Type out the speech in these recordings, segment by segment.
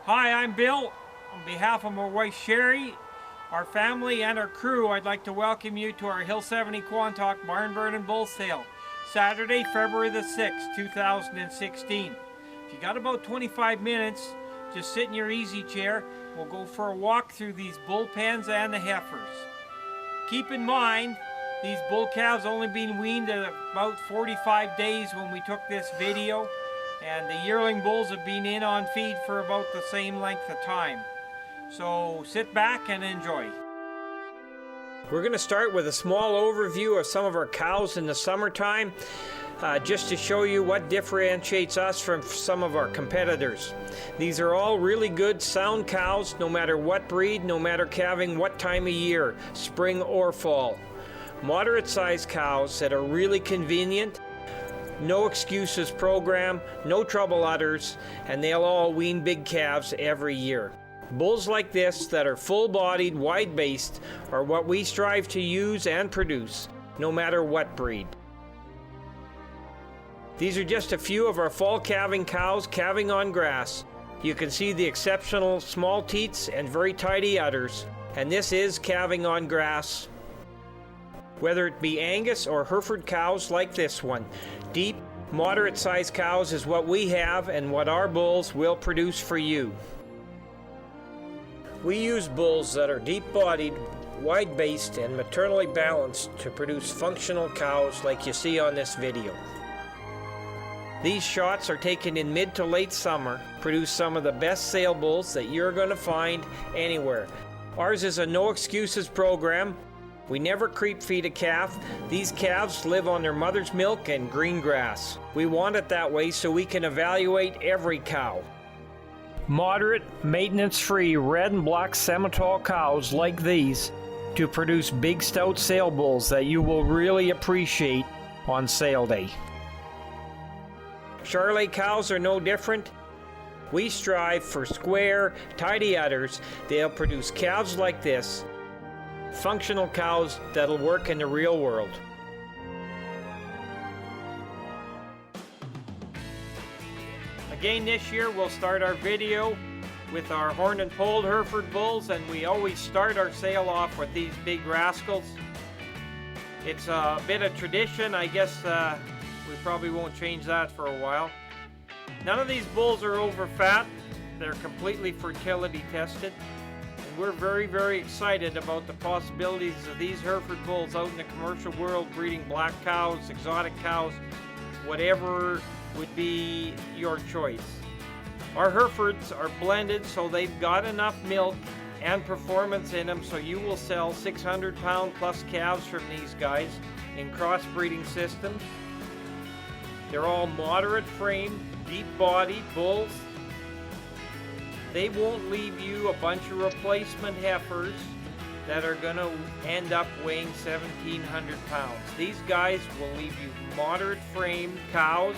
Hi, I'm Bill. On behalf of my wife Sherry, our family and our crew, I'd like to welcome you to our Hill 70 Quantock Barn Burning Bull Sale, Saturday, February the 6th, 2016. If you got about 25 minutes, just sit in your easy chair. We'll go for a walk through these bull pens and the heifers. Keep in mind, these bull calves only been weaned at about 45 days when we took this video, and the yearling bulls have been in on feed for about the same length of time. So sit back and enjoy. We're going to start with a small overview of some of our cows in the summertime, just to show you what differentiates us from some of our competitors. These are all really good, sound cows, no matter what breed, no matter calving what time of year, spring or fall. Moderate sized cows that are really convenient, no excuses program, no trouble udders, and they'll all wean big calves every year. Bulls like this that are full-bodied, wide-based are what we strive to use and produce, no matter what breed. These are just a few of our fall calving cows calving on grass. You can see the exceptional small teats and very tidy udders, and this is calving on grass. Whether it be Angus or Hereford cows like this one, deep, moderate-sized cows is what we have and what our bulls will produce for you. We use bulls that are deep-bodied, wide-based, and maternally balanced to produce functional cows like you see on this video. These shots are taken in mid to late summer, produce some of the best sale bulls that you're going to find anywhere. Ours is a no excuses program. We never creep feed a calf. These calves live on their mother's milk and green grass. We want it that way so we can evaluate every cow. Moderate, maintenance-free red and black Simmental cows like these to produce big stout sale bulls that you will really appreciate on sale day. Charolais cows are no different. We strive for square, tidy udders. They'll produce calves like this, functional cows that'll work in the real world. Again, this year we'll start our video with our horn and polled Hereford Bulls, and we always start our sale off with these big rascals. It's a bit of tradition. I guess we probably won't change that for a while. None of these bulls are over fat. They're completely fertility tested. And we're very, very excited about the possibilities of these Hereford Bulls out in the commercial world breeding black cows, exotic cows, whatever would be your choice. Our Herefords are blended so they've got enough milk and performance in them, so you will sell 600-pound plus calves from these guys in crossbreeding systems. They're all moderate frame, deep body bulls. They won't leave you a bunch of replacement heifers that are going to end up weighing 1,700 pounds. These guys will leave you moderate frame cows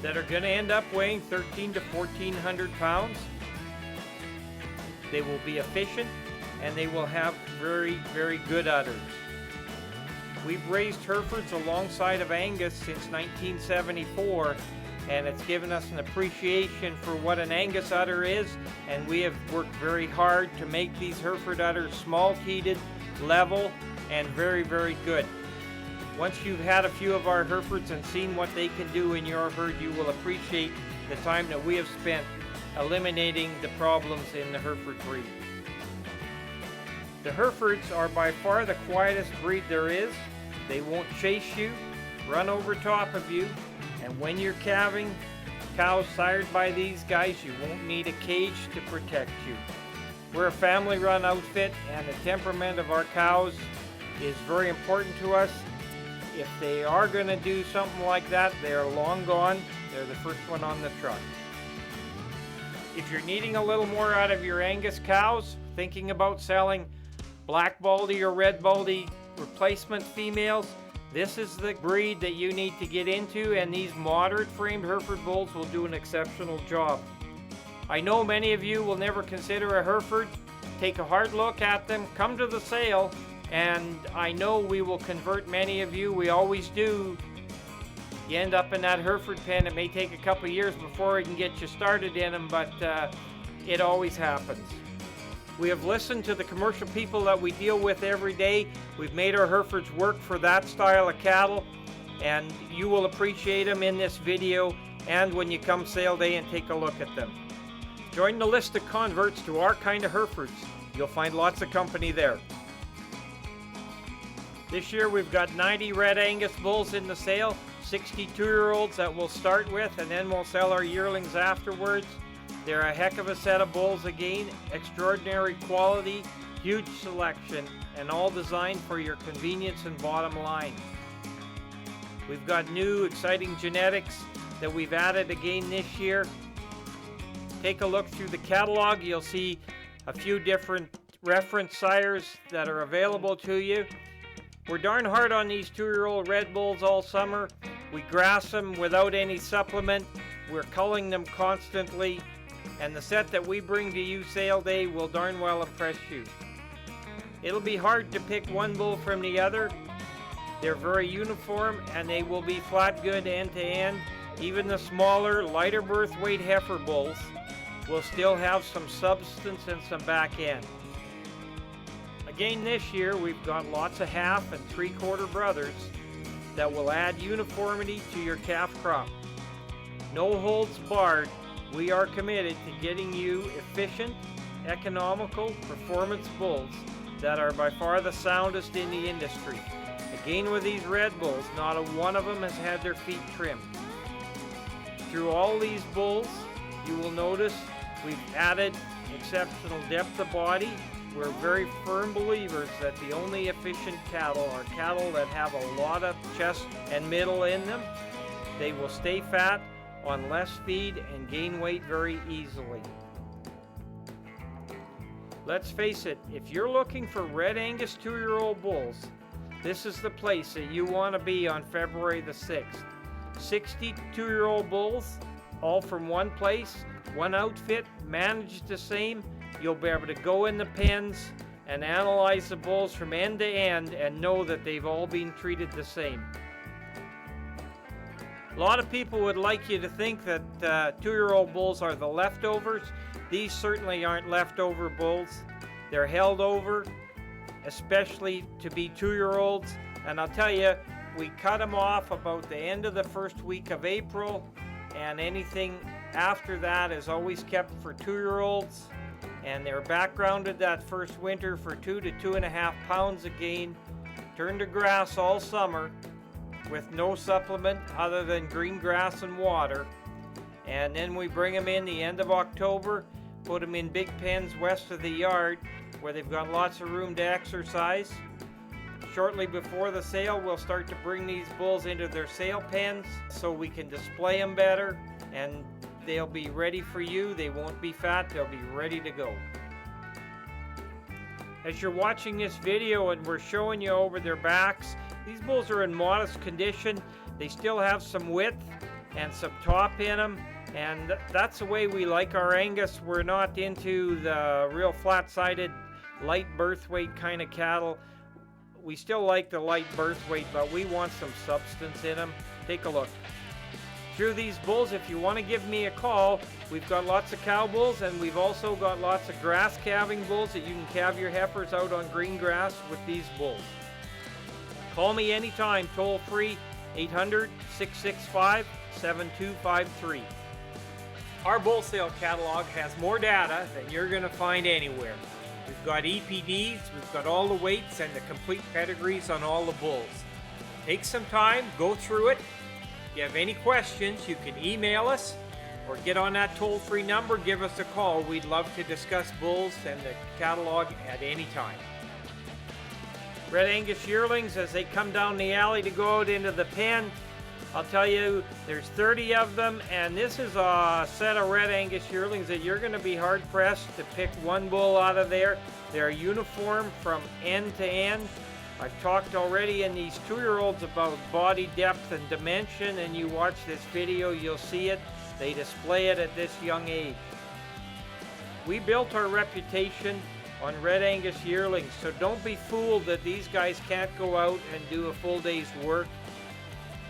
that are going to end up weighing 1,300 to 1,400 pounds. They will be efficient and they will have very, very good udders. We've raised Herefords alongside of Angus since 1974, and it's given us an appreciation for what an Angus udder is, and we have worked very hard to make these Hereford udders small-teated, level, and very, very good. Once you've had a few of our Herefords and seen what they can do in your herd, you will appreciate the time that we have spent eliminating the problems in the Hereford breed. The Herefords are by far the quietest breed there is. They won't chase you, run over top of you, and when you're calving cows sired by these guys, you won't need a cage to protect you. We're a family-run outfit, and the temperament of our cows is very important to us. If they are going to do something like that, they are long gone. They're the first one on the truck. If you're needing a little more out of your Angus cows, thinking about selling black baldy or red baldy replacement females, this is the breed that you need to get into, and these moderate framed Hereford Bulls will do an exceptional job. I know many of you will never consider a Hereford. Take a hard look at them, come to the sale, and I know we will convert many of you. We always do. You end up in that Hereford pen. It may take a couple years before we can get you started in them, but it always happens. We have listened to the commercial people that we deal with every day. We've made our Herefords work for that style of cattle, and you will appreciate them in this video and when you come sale day and take a look at them. Join the list of converts to our kind of Herefords. You'll find lots of company there. This year we've got 90 Red Angus Bulls in the sale, 62-year-olds that we'll start with, and then we'll sell our yearlings afterwards. They're a heck of a set of bulls again, extraordinary quality, huge selection, and all designed for your convenience and bottom line. We've got new exciting genetics that we've added again this year. Take a look through the catalog. You'll see a few different reference sires that are available to you. We're darn hard on these 2-year-old Red Bulls all summer. We grass them without any supplement. We're culling them constantly. And the set that we bring to you sale day will darn well impress you. It'll be hard to pick one bull from the other. They're very uniform and they will be flat good end to end. Even the smaller, lighter birth weight heifer bulls will still have some substance and some back end. Again this year we've got lots of half and 3/4 brothers that will add uniformity to your calf crop. No holds barred. We are committed to getting you efficient, economical performance bulls that are by far the soundest in the industry. Again with these Red Bulls, not a one of them has had their feet trimmed. Through all these bulls, you will notice we've added exceptional depth of body. We're very firm believers that the only efficient cattle are cattle that have a lot of chest and middle in them. They will stay fat on less feed and gain weight very easily. Let's face it, if you're looking for Red Angus 2-year-old bulls, this is the place that you want to be on February the 6th. 62-year-old bulls, all from one place, one outfit, managed the same. You'll be able to go in the pens and analyze the bulls from end to end and know that they've all been treated the same. A lot of people would like you to think that 2-year-old bulls are the leftovers. These certainly aren't leftover bulls. They're held over, especially to be 2-year-olds. And I'll tell you, we cut them off about the end of the first week of April, and anything after that is always kept for 2-year-olds. And they're backgrounded that first winter for 2 to 2.5 pounds a gain, turned to grass all summer with no supplement other than green grass and water. And then we bring them in the end of October, put them in big pens west of the yard where they've got lots of room to exercise. Shortly before the sale, we'll start to bring these bulls into their sale pens so we can display them better, and they'll be ready for you. They won't be fat, they'll be ready to go. As you're watching this video and we're showing you over their backs, these bulls are in modest condition. They still have some width and some top in them, and that's the way we like our Angus. We're not into the real flat-sided, light birth weight kind of cattle. We still like the light birth weight, but we want some substance in them. Take a look. Through these bulls, if you want to give me a call, we've got lots of cow bulls, and we've also got lots of grass calving bulls that you can calve your heifers out on green grass with these bulls. Call me anytime, toll free, 800-665-7253. Our bull sale catalog has more data than you're going to find anywhere. We've got EPDs, we've got all the weights and the complete pedigrees on all the bulls. Take some time, go through it. If you have any questions, you can email us or get on that toll-free number, give us a call. We'd love to discuss bulls and the catalog at any time. Red Angus Yearlings, as they come down the alley to go out into the pen, I'll tell you, there's 30 of them, and this is a set of Red Angus Yearlings that you're going to be hard-pressed to pick one bull out of there. They're uniform from end to end. I've talked already in these 2-year-olds about body depth and dimension, and you watch this video, you'll see it. They display it at this young age. We built our reputation on Red Angus Yearlings, so don't be fooled that these guys can't go out and do a full day's work.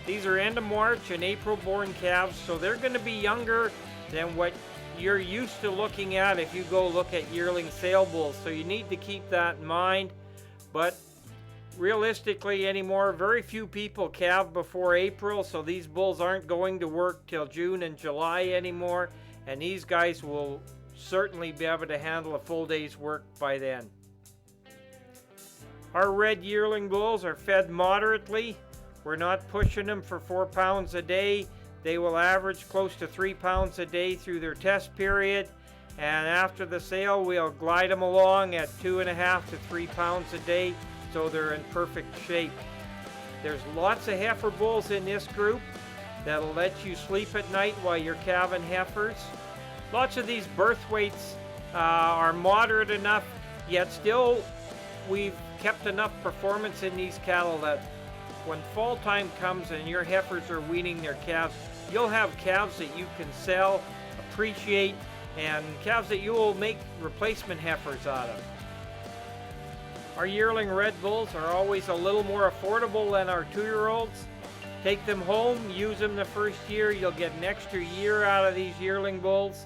These are end of March and April born calves, so they're going to be younger than what you're used to looking at if you go look at yearling sale bulls. So you need to keep that in mind. But realistically anymore, very few people calve before April, so these bulls aren't going to work till June and July anymore, and these guys will certainly be able to handle a full day's work by then. Our red yearling bulls are fed moderately. We're not pushing them for 4 pounds a day. They will average close to 3 pounds a day through their test period, and after the sale we'll glide them along at 2.5 to 3 pounds a day, so they're in perfect shape. There's lots of heifer bulls in this group that'll let you sleep at night while you're calving heifers. Lots of these birth weights are moderate enough, yet still we've kept enough performance in these cattle that when fall time comes and your heifers are weaning their calves, you'll have calves that you can sell, appreciate, and calves that you will make replacement heifers out of. Our yearling red bulls are always a little more affordable than our 2-year-olds. Take them home, use them the first year, you'll get an extra year out of these yearling bulls,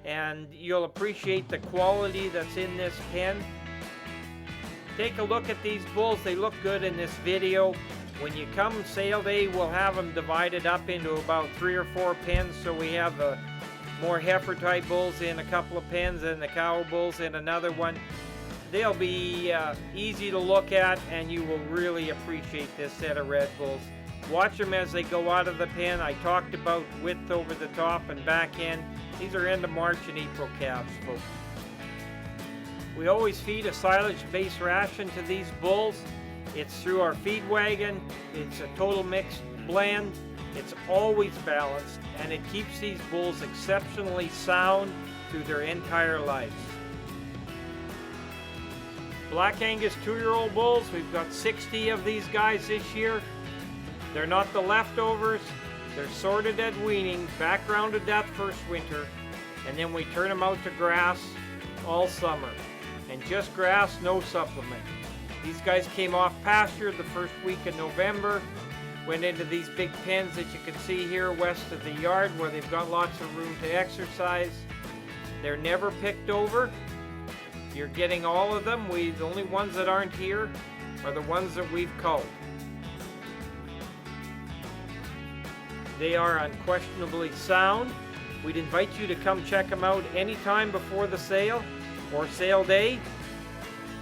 and you'll appreciate the quality that's in this pen. Take a look at these bulls, they look good in this video. When you come sale day, we'll have them divided up into about 3 or 4 pens, so we have the more heifer type bulls in a couple of pens and the cow bulls in another one. They'll be easy to look at, and you will really appreciate this set of red bulls. Watch them as they go out of the pen. I talked about width over the top and back end. These are end of March and April calves, folks. We always feed a silage-based ration to these bulls. It's through our feed wagon. It's a total mixed blend. It's always balanced, and it keeps these bulls exceptionally sound through their entire lives. Black Angus 2-year-old bulls, we've got 60 of these guys this year. They're not the leftovers. They're sorted at weaning, backgrounded that first winter, and then we turn them out to grass all summer. And just grass, no supplement. These guys came off pasture the first week of November, went into these big pens that you can see here west of the yard where they've got lots of room to exercise. They're never picked over. You're getting all of them. The only ones that aren't here are the ones that we've culled. They are unquestionably sound. We'd invite you to come check them out anytime before the sale or sale day.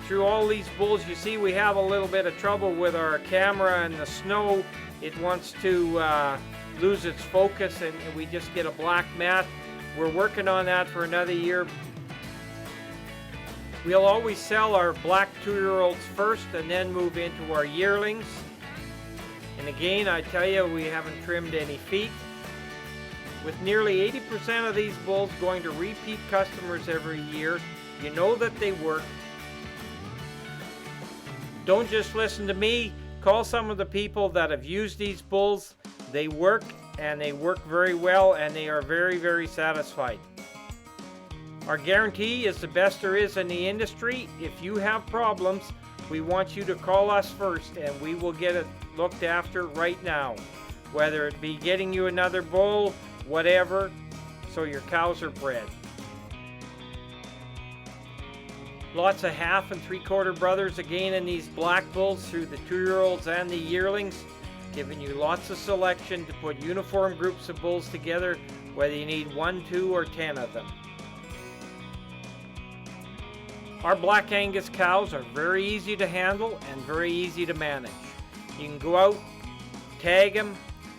Through all these bulls, you see we have a little bit of trouble with our camera and the snow. It wants to lose its focus and we just get a black mat. We're working on that for another year. We'll always sell our black 2-year-olds first and then move into our yearlings. And again, I tell you, we haven't trimmed any feet. With nearly 80% of these bulls going to repeat customers every year, you know that they work. Don't just listen to me. Call some of the people that have used these bulls. They work, and they work very well, and they are very, very satisfied. Our guarantee is the best there is in the industry. If you have problems, we want you to call us first, and we will get it looked after right now. Whether it be getting you another bull, whatever, so your cows are bred. Lots of 1/2 and 3/4 brothers again in these black bulls through the 2-year-olds and the yearlings, giving you lots of selection to put uniform groups of bulls together, whether you need 1, 2, or 10 of them. Our Black Angus cows are very easy to handle and very easy to manage. You can go out, tag them,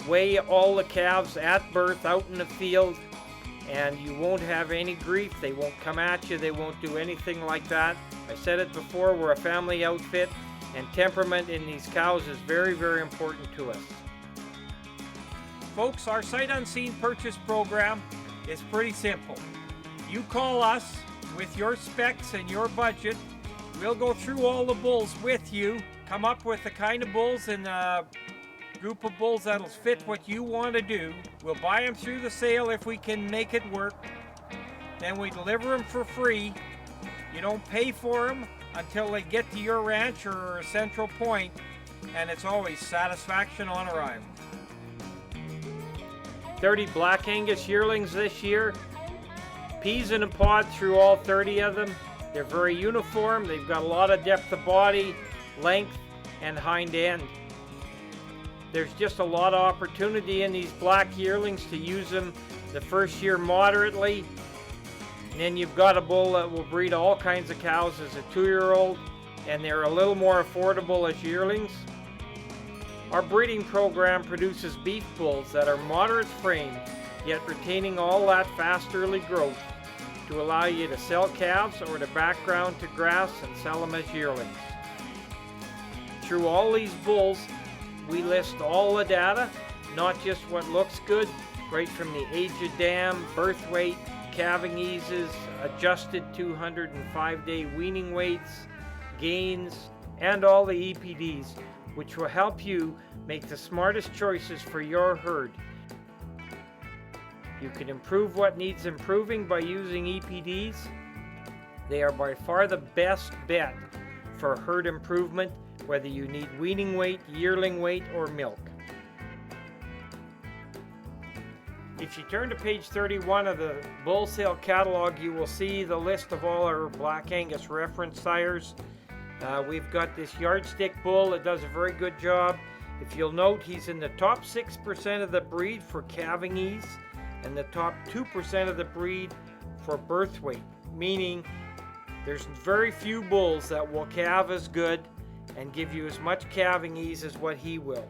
weigh all the calves at birth out in the field, and you won't have any grief. They won't come at you. They won't do anything like that. I said it before, we're a family outfit, and temperament in these cows is very, very important to us. Folks, our sight unseen purchase program is pretty simple. You call us with your specs and your budget. We'll go through all the bulls with you, come up with the kind of bulls and a group of bulls that'll fit what you want to do. We'll buy them through the sale if we can make it work. Then we deliver them for free. You don't pay for them until they get to your ranch or a central point, and it's always satisfaction on arrival. 30 Black Angus yearlings this year. peas in a pod through all 30 of them. They're very uniform. They've got a lot of depth of body, length, and hind end. There's just a lot of opportunity in these black yearlings to use them the first year moderately. And then you've got a bull that will breed all kinds of cows as a 2-year-old, and they're a little more affordable as yearlings. Our breeding program produces beef bulls that are moderate frame, yet retaining all that fast early growth to allow you to sell calves or to background to grass and sell them as yearlings. Through all these bulls, we list all the data, not just what looks good, right from the age of dam, birth weight, calving eases, adjusted 205-day weaning weights, gains, and all the EPDs, which will help you make the smartest choices for your herd. You can improve what needs improving by using EPDs. They are by far the best bet for herd improvement, whether you need weaning weight, yearling weight, or milk. If you turn to page 31 of the bull sale catalog, you will see the list of all our Black Angus reference sires. We've got this yardstick bull that does a very good job. If you'll note, he's in the top 6% of the breed for calving ease and the top 2% of the breed for birth weight, meaning there's very few bulls that will calve as good and give you as much calving ease as what he will.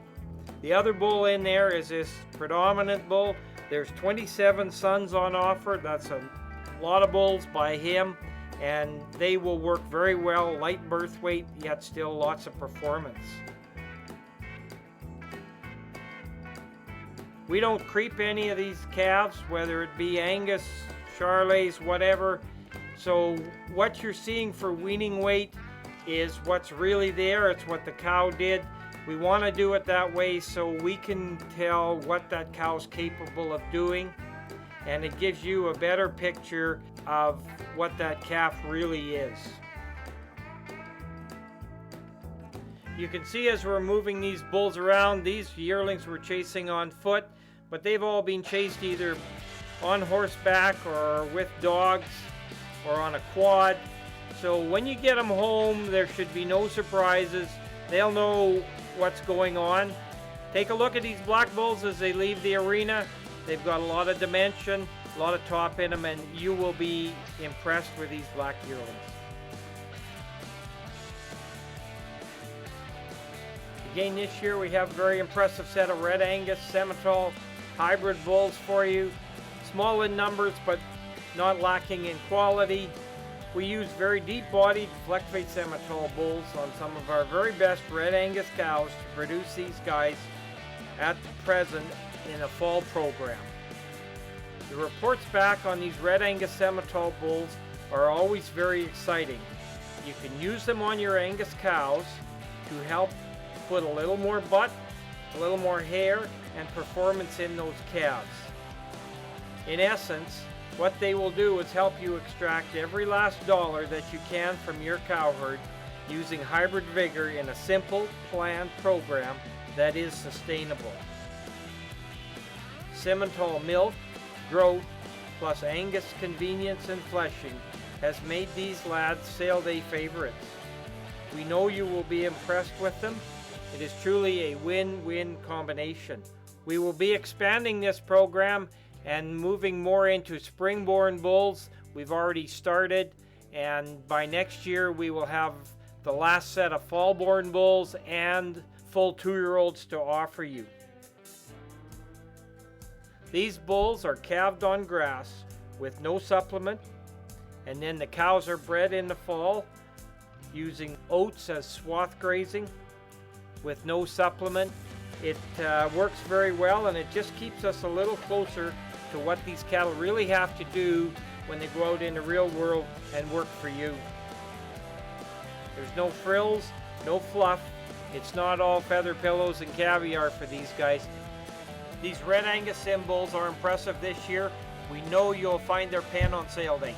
The other bull in there is this predominant bull. There's 27 sons on offer. That's a lot of bulls by him, and they will work very well, light birth weight, yet still lots of performance. We don't creep any of these calves, whether it be Angus, Charolais, whatever. So what you're seeing for weaning weight is what's really there. It's what the cow did. We want to do it that way so we can tell what that cow's capable of doing, and it gives you a better picture of what that calf really is. You can see as we're moving these bulls around, these yearlings we're chasing on foot, but they've all been chased either on horseback or with dogs or on a quad. So when you get them home, there should be no surprises. They'll know what's going on. Take a look at these black bulls as they leave the arena. They've got a lot of dimension, a lot of top in them, and you will be impressed with these black yearlings. Again, this year we have a very impressive set of red Angus Simmental Hybrid bulls for you. Small in numbers, but not lacking in quality. We use very deep-bodied flex-weight Simmental bulls on some of our very best red Angus cows to produce these guys at present in a fall program. The reports back on these red Angus Simmental bulls are always very exciting. You can use them on your Angus cows to help put a little more butt, a little more hair, and performance in those calves. In essence, what they will do is help you extract every last dollar that you can from your cow herd using hybrid vigor in a simple, planned program that is sustainable. Simmental milk, growth, plus Angus convenience and fleshing has made these lads sale day favorites. We know you will be impressed with them. It is truly a win-win combination. We will be expanding this program and moving more into spring-born bulls. We've already started, and by next year we will have the last set of fall-born bulls and full 2-year-olds to offer you. These bulls are calved on grass with no supplement, and then the cows are bred in the fall using oats as swath grazing with no supplement. It works very well, and it just keeps us a little closer to what these cattle really have to do when they go out in the real world and work for you. There's no frills, no fluff. It's not all feather pillows and caviar for these guys. These red Angus Sim bulls are impressive this year. We know you'll find their pen on sale day.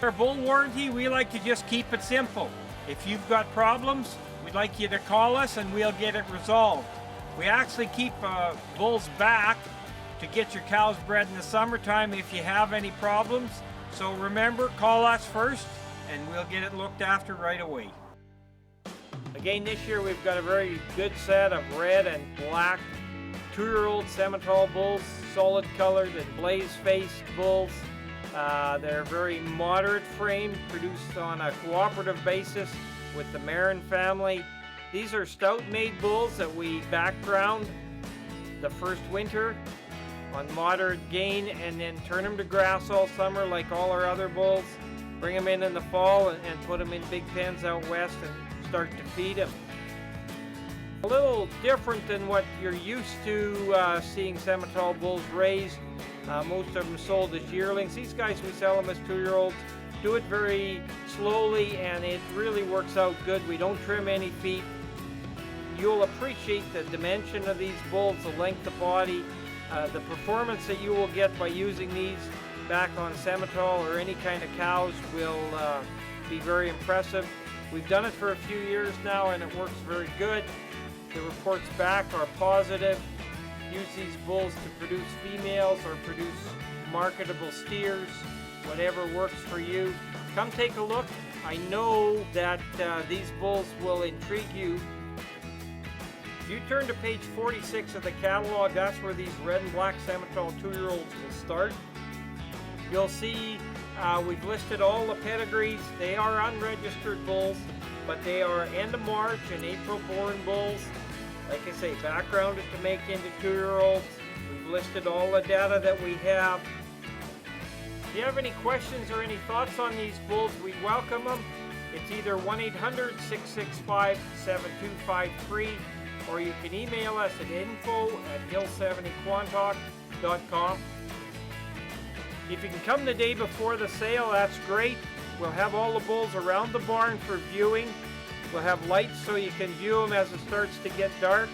Our bull warranty, we like to just keep it simple. If you've got problems, we'd like you to call us and we'll get it resolved. We actually keep bulls back to get your cows bred in the summertime if you have any problems. So remember, call us first and we'll get it looked after right away. Again, this year we've got a very good set of red and black 2-year-old Simmental bulls, solid colored and blaze-faced bulls. They're very moderate frame, produced on a cooperative basis with the Marin family. These are stout-made bulls that we background the first winter on moderate gain and then turn them to grass all summer like all our other bulls. Bring them in the fall and put them in big pens out west and start to feed them. A little different than what you're used to seeing Simmental bulls raised. Most of them sold as yearlings. These guys, we sell them as 2-year-olds. Do it very slowly and it really works out good. We don't trim any feet. You'll appreciate the dimension of these bulls, the length of body, the performance that you will get by using these back on Simmental or any kind of cows will be very impressive. We've done it for a few years now and it works very good. The reports back are positive. Use these bulls to produce females or produce marketable steers, whatever works for you. Come take a look. I know that these bulls will intrigue you. If you turn to page 46 of the catalog, that's where these red and black Simmental 2-year-olds will start. You'll see we've listed all the pedigrees. They are unregistered bulls, but they are end of March and April born bulls. Like I say, backgrounded to make into 2-year-olds. We've listed all the data that we have. If you have any questions or any thoughts on these bulls, we welcome them. It's either 1-800-665-7253 or you can email us at info@hill70quantock.com. If you can come the day before the sale, that's great. We'll have all the bulls around the barn for viewing. We'll have lights so you can view them as it starts to get dark.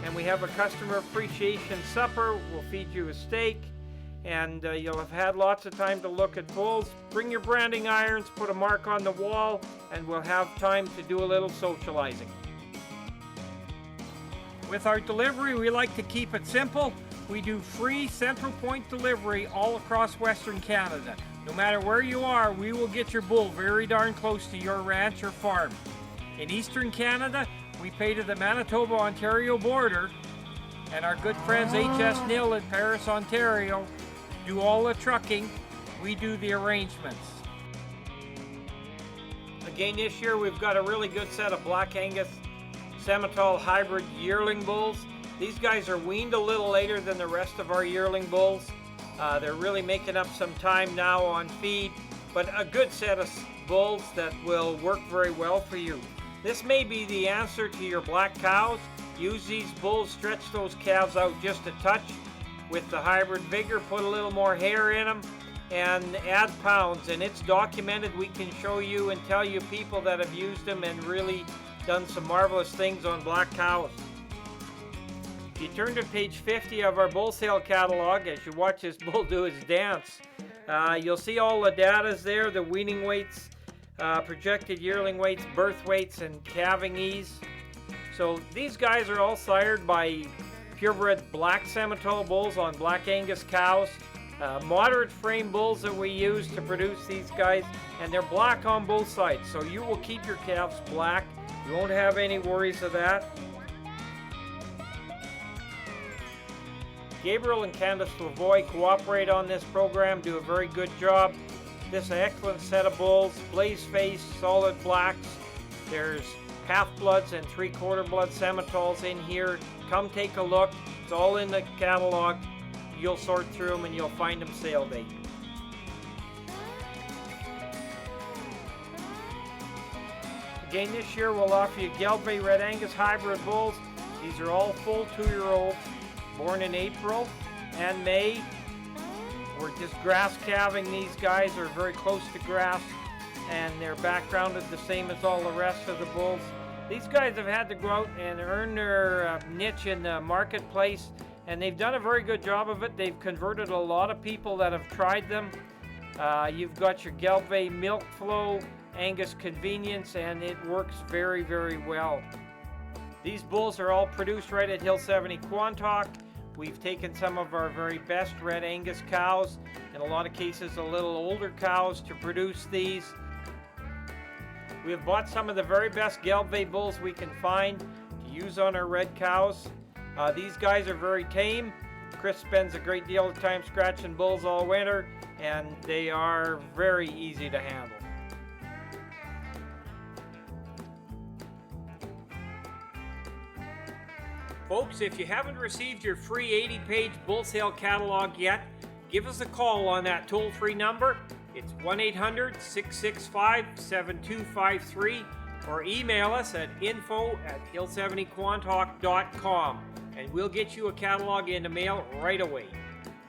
And we have a customer appreciation supper. We'll feed you a steak. And you'll have had lots of time to look at bulls. Bring your branding irons, put a mark on the wall, and we'll have time to do a little socializing. With our delivery, we like to keep it simple. We do free central point delivery all across Western Canada. No matter where you are, we will get your bull very darn close to your ranch or farm. In Eastern Canada, we pay to the Manitoba-Ontario border, and our good friends HS Nil in Paris, Ontario, do all the trucking. We do the arrangements. Again, this year we've got a really good set of Black Angus Simmental Hybrid Yearling bulls. These guys are weaned a little later than the rest of our yearling bulls. They're really making up some time now on feed, but a good set of bulls that will work very well for you. This may be the answer to your black cows. Use these bulls, stretch those calves out just a touch with the hybrid vigor, put a little more hair in them, and add pounds. And it's documented. We can show you and tell you people that have used them and really done some marvelous things on black cows. If you turn to page 50 of our bull sale catalog, as you watch this bull do his dance, you'll see all the data's there, the weaning weights, projected yearling weights, birth weights, and calving ease. So these guys are all sired by purebred black Simmental bulls on Black Angus cows. Moderate frame bulls that we use to produce these guys, and they're black on both sides, so you will keep your calves black. You won't have any worries of that. Gabriel and Candace Lavoie cooperate on this program, do a very good job. This is an excellent set of bulls, blaze face, solid blacks. There's half-bloods and three-quarter blood Simmentals in here. Come take a look. It's all in the catalog. You'll sort through them and you'll find them sale day. Again, this year we'll offer you Gelbvieh Red Angus Hybrid bulls. These are all full 2-year-olds, born in April and May. We're just grass calving these guys. They're very close to grass and they're backgrounded the same as all the rest of the bulls. These guys have had to go out and earn their niche in the marketplace, and they've done a very good job of it. They've converted a lot of people that have tried them. You've got your Gelbvieh milk flow, Angus convenience, and it works very, very well. These bulls are all produced right at Hill 70 Quantock. We've taken some of our very best red Angus cows, in a lot of cases a little older cows, to produce these. We have bought some of the very best Gelbvieh bulls we can find to use on our red cows. These guys are very tame. Chris spends a great deal of time scratching bulls all winter, and they are very easy to handle. Folks, if you haven't received your free 80-page bull sale catalog yet, give us a call on that toll-free number. It's 1-800-665-7253, or email us at info@hill70quantock.com, and we'll get you a catalog in the mail right away.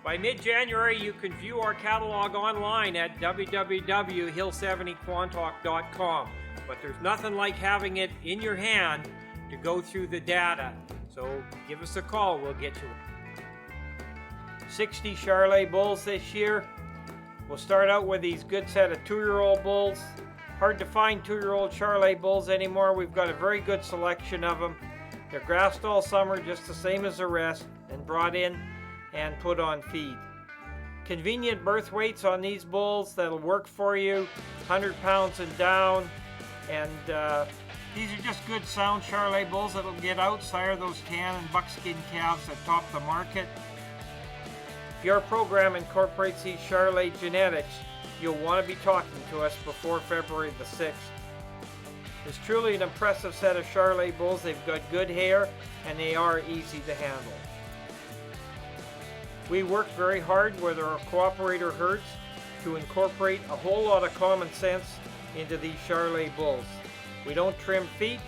By mid-January, you can view our catalog online at www.hill70quantock.com, but there's nothing like having it in your hand to go through the data. So give us a call, we'll get you 60 Charolais Bulls this year. We'll start out with these good set of 2-year-old bulls. Hard to find 2-year-old Charolais Bulls anymore. We've got a very good selection of them. They're grassed all summer just the same as the rest, and brought in and put on feed. Convenient birth weights on these bulls that'll work for you, 100 pounds and down, and these are just good sound Charolais bulls that'll get out, sire those tan and buckskin calves that top the market. If your program incorporates these Charolais genetics, you'll want to be talking to us before February the 6th. It's truly an impressive set of Charolais bulls. They've got good hair and they are easy to handle. We work very hard with our cooperator herds to incorporate a whole lot of common sense into these Charolais bulls. We don't trim feet,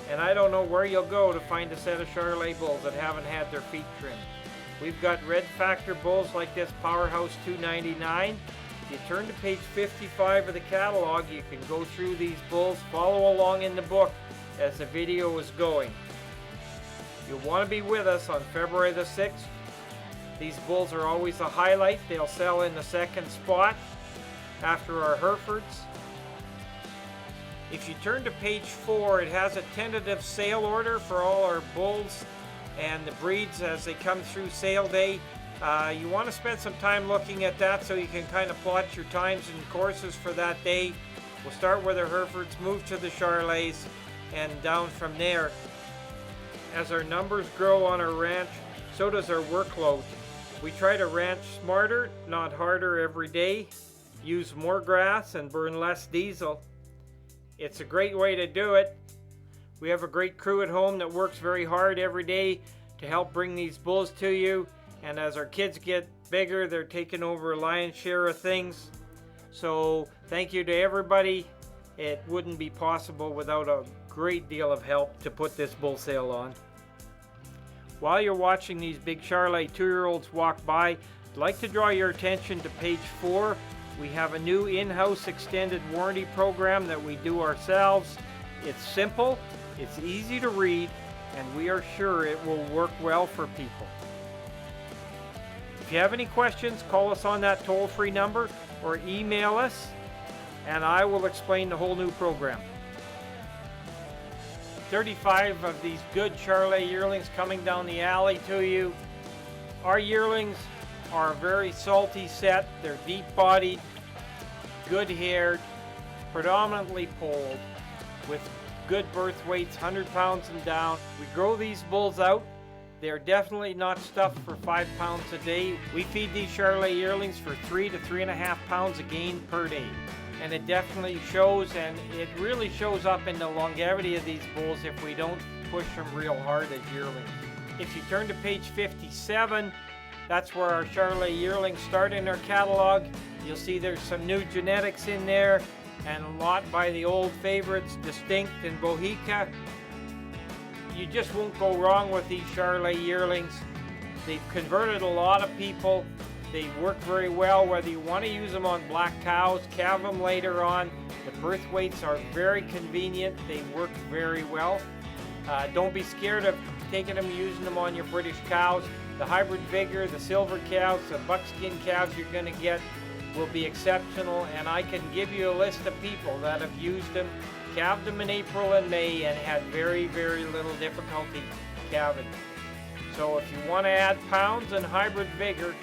and I don't know where you'll go to find a set of Charolais bulls that haven't had their feet trimmed. We've got red factor bulls like this Powerhouse 299. If you turn to page 55 of the catalog, you can go through these bulls, follow along in the book as the video is going. You'll want to be with us on February the 6th. These bulls are always a highlight. They'll sell in the second spot after our Herefords. If you turn to page 4, it has a tentative sale order for all our bulls and the breeds as they come through sale day. You want to spend some time looking at that so you can kind of plot your times and courses for that day. We'll start with our Herefords, move to the Charolais, and down from there. As our numbers grow on our ranch, so does our workload. We try to ranch smarter, not harder every day, use more grass and burn less diesel. It's a great way to do it. We have a great crew at home that works very hard every day to help bring these bulls to you. And as our kids get bigger, they're taking over a lion's share of things. So thank you to everybody. It wouldn't be possible without a great deal of help to put this bull sale on. While you're watching these big Charolais 2-year-olds walk by, I'd like to draw your attention to page 4. We have a new in-house extended warranty program that we do ourselves. It's simple, it's easy to read, and we are sure it will work well for people. If you have any questions, call us on that toll-free number or email us, and I will explain the whole new program. 35 of these good Charolais yearlings coming down the alley to you. Our yearlings are a very salty set. They're deep-bodied, good-haired, predominantly polled, with good birth weights, 100 pounds and down. We grow these bulls out. They're definitely not stuffed for 5 pounds a day. We feed these Charolais yearlings for 3 to 3.5 pounds of gain per day. And it definitely shows, and it really shows up in the longevity of these bulls if we don't push them real hard as yearlings. If you turn to page 57, that's where our Charolais yearlings start in our catalog. You'll see there's some new genetics in there, and a lot by the old favorites, Distinct and Bohica. You just won't go wrong with these Charolais yearlings. They've converted a lot of people. They work very well, whether you want to use them on black cows, calve them later on. The birth weights are very convenient. They work very well. Don't be scared of taking them, using them on your British cows. The hybrid vigor, the silver calves, the buckskin calves you're going to get will be exceptional, and I can give you a list of people that have used them, calved them in April and May, and had very, very little difficulty calving. So if you want to add pounds and hybrid vigor,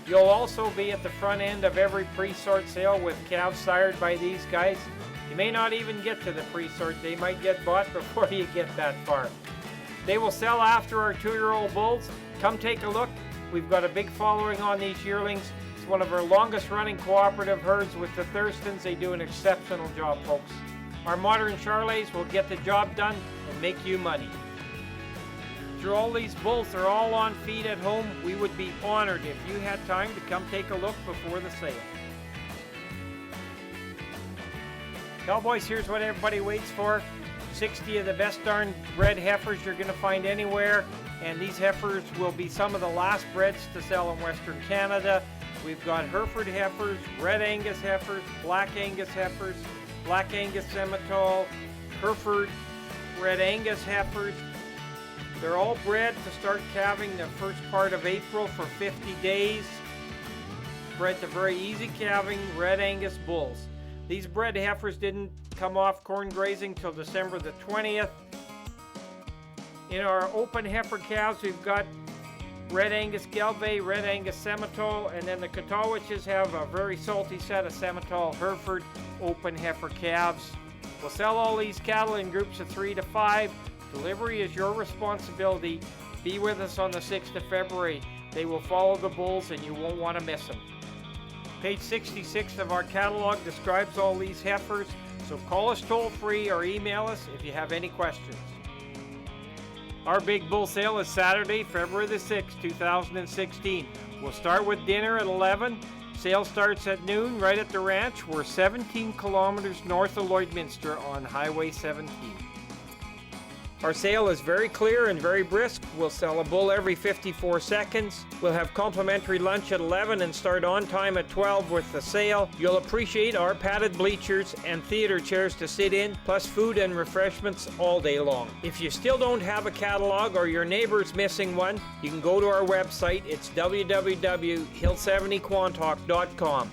you'll also be at the front end of every pre-sort sale with calves sired by these guys. You may not even get to the pre-sort. They might get bought before you get that far. They will sell after our 2-year-old bulls. Come take a look. We've got a big following on these yearlings. It's one of our longest running cooperative herds with the Thurstons. They do an exceptional job, folks. Our modern Charolais will get the job done and make you money. Charolais Bulls are all on feed at home. We would be honored if you had time to come take a look before the sale. Cowboys, here's what everybody waits for. 60 of the best darn bred heifers you're going to find anywhere. And these heifers will be some of the last breds to sell in Western Canada. We've got Hereford heifers, Red Angus heifers, Black Angus heifers, Black Angus Simmental, Hereford Red Angus heifers. They're all bred to start calving the first part of April for 50 days. Bred to very easy calving Red Angus bulls. These bred heifers didn't come off corn grazing till December the 20th. In our open heifer calves, we've got Red Angus Gelbvieh, Red Angus Simmental, and then the Quantock have a very salty set of Simmental Hereford open heifer calves. We'll sell all these cattle in groups of 3 to 5. Delivery is your responsibility. Be with us on the 6th of February. They will follow the bulls and you won't want to miss them. Page 66 of our catalog describes all these heifers, so call us toll free or email us if you have any questions. Our big bull sale is Saturday, February the 6th, 2016. We'll start with dinner at 11. Sale starts at noon right at the ranch. We're 17 kilometers north of Lloydminster on Highway 17. Our sale is very clear and very brisk. We'll sell a bull every 54 seconds. We'll have complimentary lunch at 11 and start on time at 12 with the sale. You'll appreciate our padded bleachers and theater chairs to sit in, plus food and refreshments all day long. If you still don't have a catalog or your neighbor's missing one, you can go to our website. It's www.hill70quantock.com.